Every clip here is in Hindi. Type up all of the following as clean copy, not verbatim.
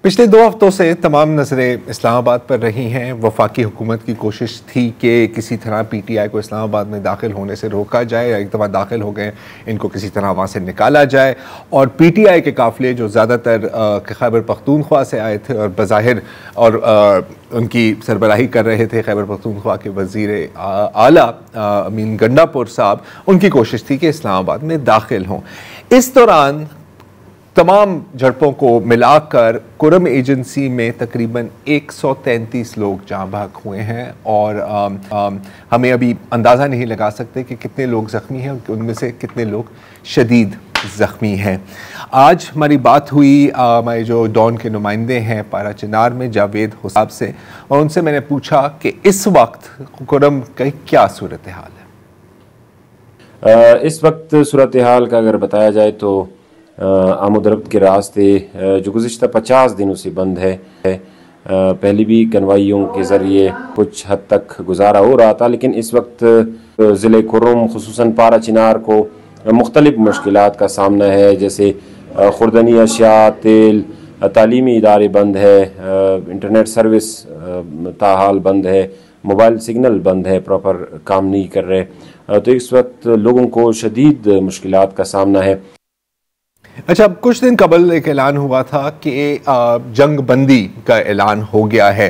पिछले 2 हफ्तों से तमाम नज़रें इस्लामाबाद पर रही हैं। वफाकी हुकूमत की कोशिश थी कि किसी तरह PTI को इस्लामाबाद में दाखिल होने से रोका जाए, या एक दफ़ा दाखिल हो गए इनको किसी तरह वहाँ से निकाला जाए। और PTI के काफ़िले जो ज़्यादातर खैबर पख्तूनख्वा से आए थे और बज़ाहिर और उनकी सरबराही कर रहे थे खैबर पख्तूनख्वा के वज़ीर आला अमीन गंडापुर साहब, उनकी कोशिश थी कि इस्लामाबाद में दाखिल हों। इस दौरान तमाम झड़पों को मिलाकर कुरम एजेंसी में तकरीबन 133 लोग जाँ भाग हुए हैं और हमें अभी अंदाज़ा नहीं लगा सकते कि कितने लोग ज़ख्मी हैं, उनमें से कितने लोग शदीद ज़ख्मी हैं। आज हमारी बात हुई हमारे जो डॉन के नुमाइंदे हैं पारा चिनार में जावेद हुसैन से, और उनसे मैंने पूछा कि इस वक्त कुरम की क्या सूरत हाल है। इस वक्त सूरत हाल का अगर बताया जाए तो आमद-ओ-रफ्त के रास्ते जो गुज़िश्ता 50 दिनों से बंद है। पहले भी कन्वाइयों के ज़रिए कुछ हद तक गुजारा हो रहा था, लेकिन इस वक्त ज़िले कुर्रम खुसूसन पारा चिनार को मुख्तलिफ़ मुश्किलात का सामना है, जैसे खुर्दनी अशिया, तेल, तालीमी इदारे बंद है, इंटरनेट सर्विस ताहाल बंद है, मोबाइल सिग्नल बंद है, प्रॉपर काम नहीं कर रहे। तो इस वक्त लोगों को शदीद मुश्किलात का सामना है। अच्छा, अब कुछ दिन कबल एक ऐलान हुआ था कि जंग बंदी का ऐलान हो गया है।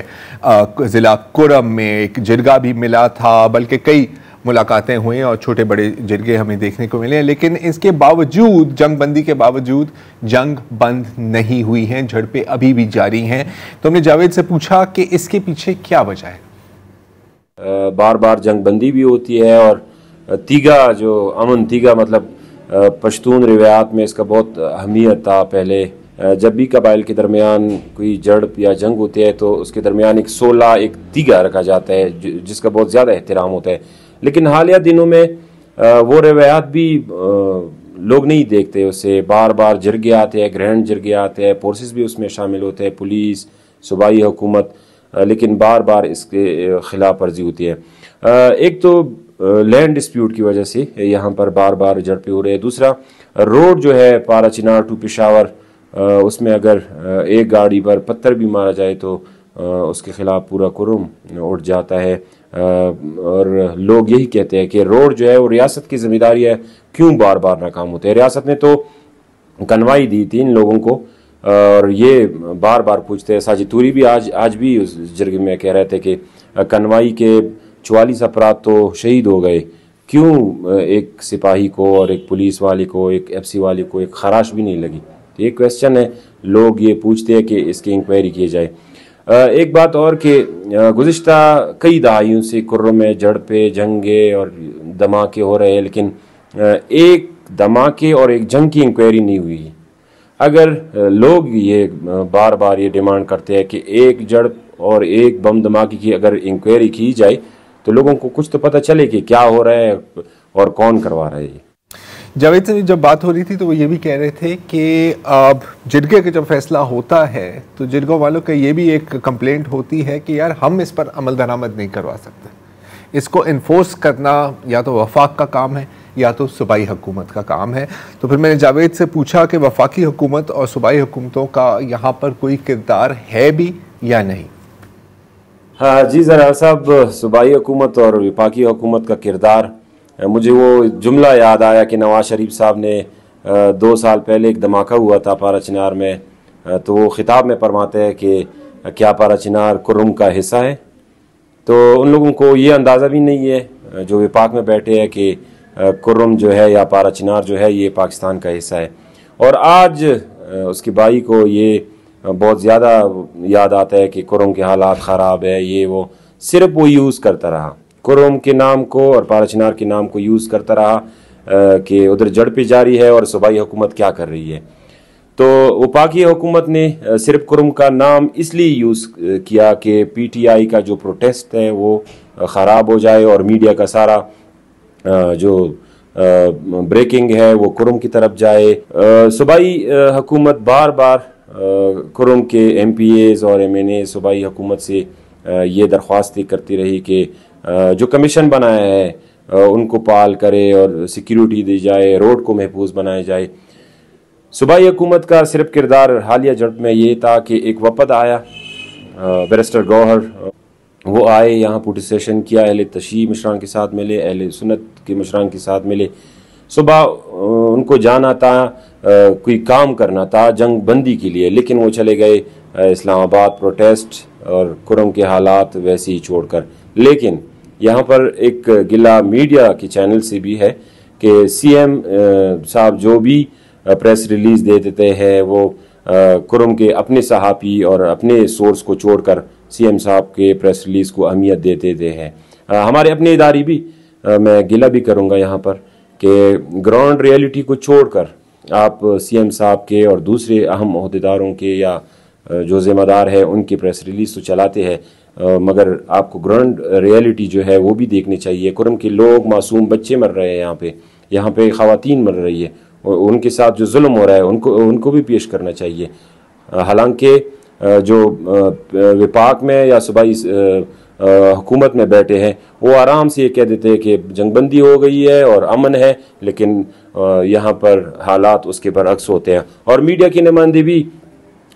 ज़िला कुरम में एक जिरगा भी मिला था, बल्कि कई मुलाकातें हुई और छोटे बड़े जिरगे हमें देखने को मिले, लेकिन इसके बावजूद, जंग बंदी के बावजूद जंग बंद नहीं हुई हैं, झड़पें अभी भी जारी हैं। तो हमने जावेद से पूछा कि इसके पीछे क्या वजह है। बार बार जंग बंदी भी होती है और तीगा जो अमन तीगा मतलब पश्तून रिवायात में इसका बहुत अहमियत था। पहले जब भी कबाइल के दरमियान कोई झड़प या जंग होती है तो उसके दरमियान एक 16 एक तीगा रखा जाता है, जिसका बहुत ज़्यादा एहतराम होता है। लेकिन हालिया दिनों में वो रिवायात भी लोग नहीं देखते, उससे बार बार जिरगे आते हैं, ग्रहण जिरगे आते हैं, फोर्सेस भी उसमें शामिल होते हैं, पुलिस, सूबाई हुकूमत, लेकिन बार बार इसके खिलाफ वर्जी होती है। एक तो लैंड डिस्प्यूट की वजह से यहाँ पर बार बार झड़पें हो रहे हैं। दूसरा, रोड जो है पारा चिनार टू पेशावर, उसमें अगर एक गाड़ी पर पत्थर भी मारा जाए तो उसके खिलाफ पूरा कुर्रम उठ जाता है। और लोग यही कहते हैं कि रोड जो है वो रियासत की जिम्मेदारी है, क्यों बार बार नाकाम होते हैं। रियासत ने तो कन्वाई दी 3 लोगों को और ये बार बार पूछते हैं। साजिद तूरी भी आज भी उस जिरगे में कह रहे थे कि कन्वाई के 44 अफराद तो शहीद हो गए, क्यों एक सिपाही को और एक पुलिस वाले को, एक FC वाले को एक खराश भी नहीं लगी। तो ये क्वेश्चन है, लोग ये पूछते हैं कि इसकी इंक्वायरी की जाए। एक बात और कि गुज़िश्ता कई दहाइयों से कुर्रम में झड़पें, जंगे और धमाके हो रहे हैं, लेकिन एक धमाके और एक जंग की इंक्वायरी नहीं हुई। अगर लोग ये बार बार ये डिमांड करते हैं कि एक झड़प और एक बम धमाके की अगर इंक्वायरी की जाए तो लोगों को कुछ तो पता चले कि क्या हो रहा है और कौन करवा रहा है। जावेद से जब बात हो रही थी तो वो ये भी कह रहे थे कि अब जिरगे का जब फैसला होता है तो जिरगों वालों का ये भी एक कंप्लेंट होती है कि यार हम इस पर अमल दरामद नहीं करवा सकते, इसको इन्फोर्स करना या तो वफाक का काम है या तो सूबाई हुकूमत का काम है। तो फिर मैंने जावेद से पूछा कि वफाकी हुकूमत और सूबाई हुकूमतों का यहाँ पर कोई किरदार है भी या नहीं। हाँ जी ज़रा साहब, सूबाई हुकूमत और वफाकी हुकूमत का किरदार, मुझे वो जुमला याद आया कि नवाज शरीफ साहब ने 2 साल पहले एक धमाका हुआ था पारा चिनार में, तो वो खिताब में फरमाते हैं कि क्या पारा चिनार कुर्रम का हिस्सा है। तो उन लोगों को ये अंदाज़ा भी नहीं है जो विफाक में बैठे हैं कि कुर्रम जो है या पारा चिनार जो है ये पाकिस्तान का हिस्सा है। और आज उसकी बाई को ये बहुत ज़्यादा याद आता है कि कुर्रम के हालात ख़राब है, ये वो सिर्फ वो यूज़ करता रहा, कुर्रम के नाम को और पारा चिनार के नाम को यूज़ करता रहा कि उधर झड़पें जारी है और सूबाई हुकूमत क्या कर रही है। तो वफाकी हुकूमत ने सिर्फ कुर्रम का नाम इसलिए यूज़ किया कि PTI का जो प्रोटेस्ट है वो ख़राब हो जाए और मीडिया का सारा जो ब्रेकिंग है वो कुर्रम की तरफ जाए। सूबाई हुकूमत बार बार कुर्रम के MPAs और MNA सूबाई हुकूमत से ये दरख्वास्तें करती रही कि जो कमीशन बनाया है उनको पाल करे और सिक्योरिटी दी जाए, रोड को महफूज बनाया जाए। सूबाई हुकूमत का सिर्फ किरदार हालिया झड़प में ये था कि एक वफद आया, बैरिस्टर गौहर, वो आए यहाँ पुलिस स्टेशन किया, अहले तशी मशरान के साथ मिले, अहले सुन्नत के मशरान के साथ मिले। सुबह उनको जाना था, कोई काम करना था जंग बंदी के लिए, लेकिन वो चले गए इस्लामाबाद प्रोटेस्ट और कुरम के हालात वैसे ही छोड़कर। लेकिन यहाँ पर एक गिला मीडिया के चैनल से भी है कि सीएम साहब जो भी प्रेस रिलीज दे देते हैं वो कुरम के अपने सहाफ़ी और अपने सोर्स को छोड़कर सीएम साहब के प्रेस रिलीज को अहमियत देते हैं। हमारे अपने इदारे भी, मैं गिला भी करूँगा यहाँ पर कि ग्राउंड रियलिटी को छोड़कर आप सीएम साहब के और दूसरे अहम ओहदेदारों के या जो ज़िम्मेदार है उनकी प्रेस रिलीज तो चलाते हैं, मगर आपको ग्राउंड रियलिटी जो है वो भी देखनी चाहिए। कुरम के लोग, मासूम बच्चे मर रहे हैं, यहाँ पे ख़वातीन मर रही है, और उनके साथ जो जुल्म हो रहा है उनको भी पेश करना चाहिए। हालांकि जो विपाक में या सूबाई हुकूमत में बैठे हैं वो आराम से ये कह देते हैं कि जंगबंदी हो गई है और अमन है, लेकिन यहाँ पर हालात उसके बरअक्स होते हैं। और मीडिया की नुमाइंदे भी,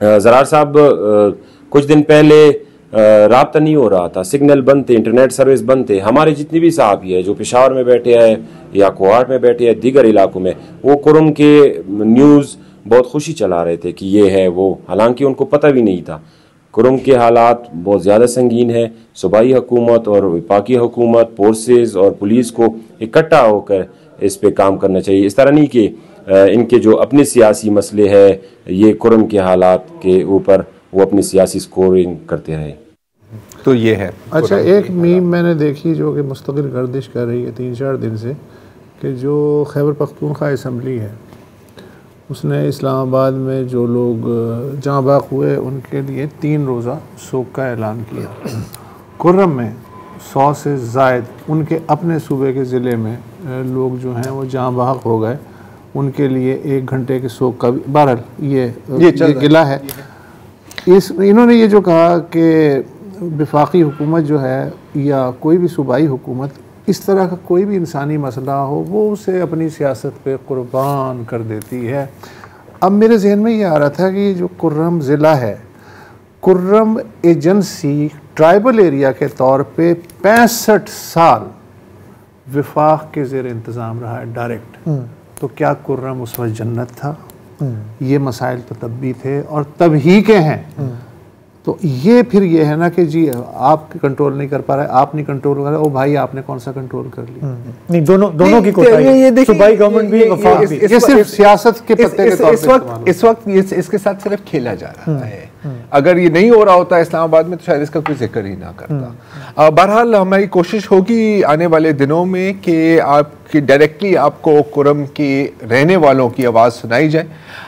ज़रार साहब कुछ दिन पहले राब्ता नहीं हो रहा था, सिग्नल बंद थे, इंटरनेट सर्विस बंद थे। हमारे जितने भी सहाफ़ी है जो पेशावर में बैठे हैं या कोहाट में बैठे हैं, दीगर इलाकों में, वो कुरम के न्यूज़ बहुत खुशी चला रहे थे कि ये है वो, हालांकि उनको पता भी नहीं था। कुरम के हालात बहुत ज़्यादा संगीन है। सूबाई हुकूमत और वफाकी हुकूमत, फोर्सेस और पुलिस को इकट्ठा होकर इस पे काम करना चाहिए। इस तरह नहीं कि इनके जो अपने सियासी मसले हैं, ये कुरम के हालात के ऊपर वो अपनी सियासी स्कोरिंग करते रहे। तो ये है। अच्छा, एक मीम मैंने देखी जो कि मुस्तकिल गर्दिश कर रही है 3-4 दिन से, कि जो खैबर पख्तूनख्वा असम्बली है उसने इस्लामाबाद में जो लोग जाँ बाग हुए उनके लिए 3 रोज़ा शोक का ऐलान किया। कुर्रम में 100 से ज़ायद उनके अपने सूबे के ज़िले में लोग जो हैं वो जाँ बाग हो गए, उनके लिए 1 घंटे के शोक का भी, बहरहाल ये गिला है। इन्होंने ये जो कहा कि वफाकी हुकूमत जो है या कोई भी सूबाई हुकूमत इस तरह का कोई भी इंसानी मसला हो वो उसे अपनी सियासत पे कुर्बान कर देती है। अब मेरे जहन में ये आ रहा था कि जो कुर्रम ज़िला है, कुर्रम एजेंसी ट्राइबल एरिया के तौर पे 65 साल वफाक के ज़ेर इंतज़ाम रहा है डायरेक्ट। तो क्या कुर्रम उस वक्त जन्नत था? ये मसाइल तो तब भी थे और तब ही के हैं। तो ये फिर ये है ना कि जी आप कंट्रोल नहीं कर पा रहे, आप नहीं कंट्रोल कर रहे, ओ भाई आपने कौन सा कंट्रोल कर लिया? नहीं, दोनों की कोताही है। सूबाई गवर्नमेंट भी, वफाक भी। ये सिर्फ सियासत के पत्ते के तौर पे इस वक्त इसके साथ सिर्फ खेला जा रहा है। अगर ये नहीं हो रहा होता इस्लामाबाद में तो शायद इसका कोई जिक्र ही ना करता। बहरहाल हमारी कोशिश होगी आने वाले दिनों में कि आपकी डायरेक्टली आपको कुरम के रहने वालों की आवाज़ सुनाई जाए।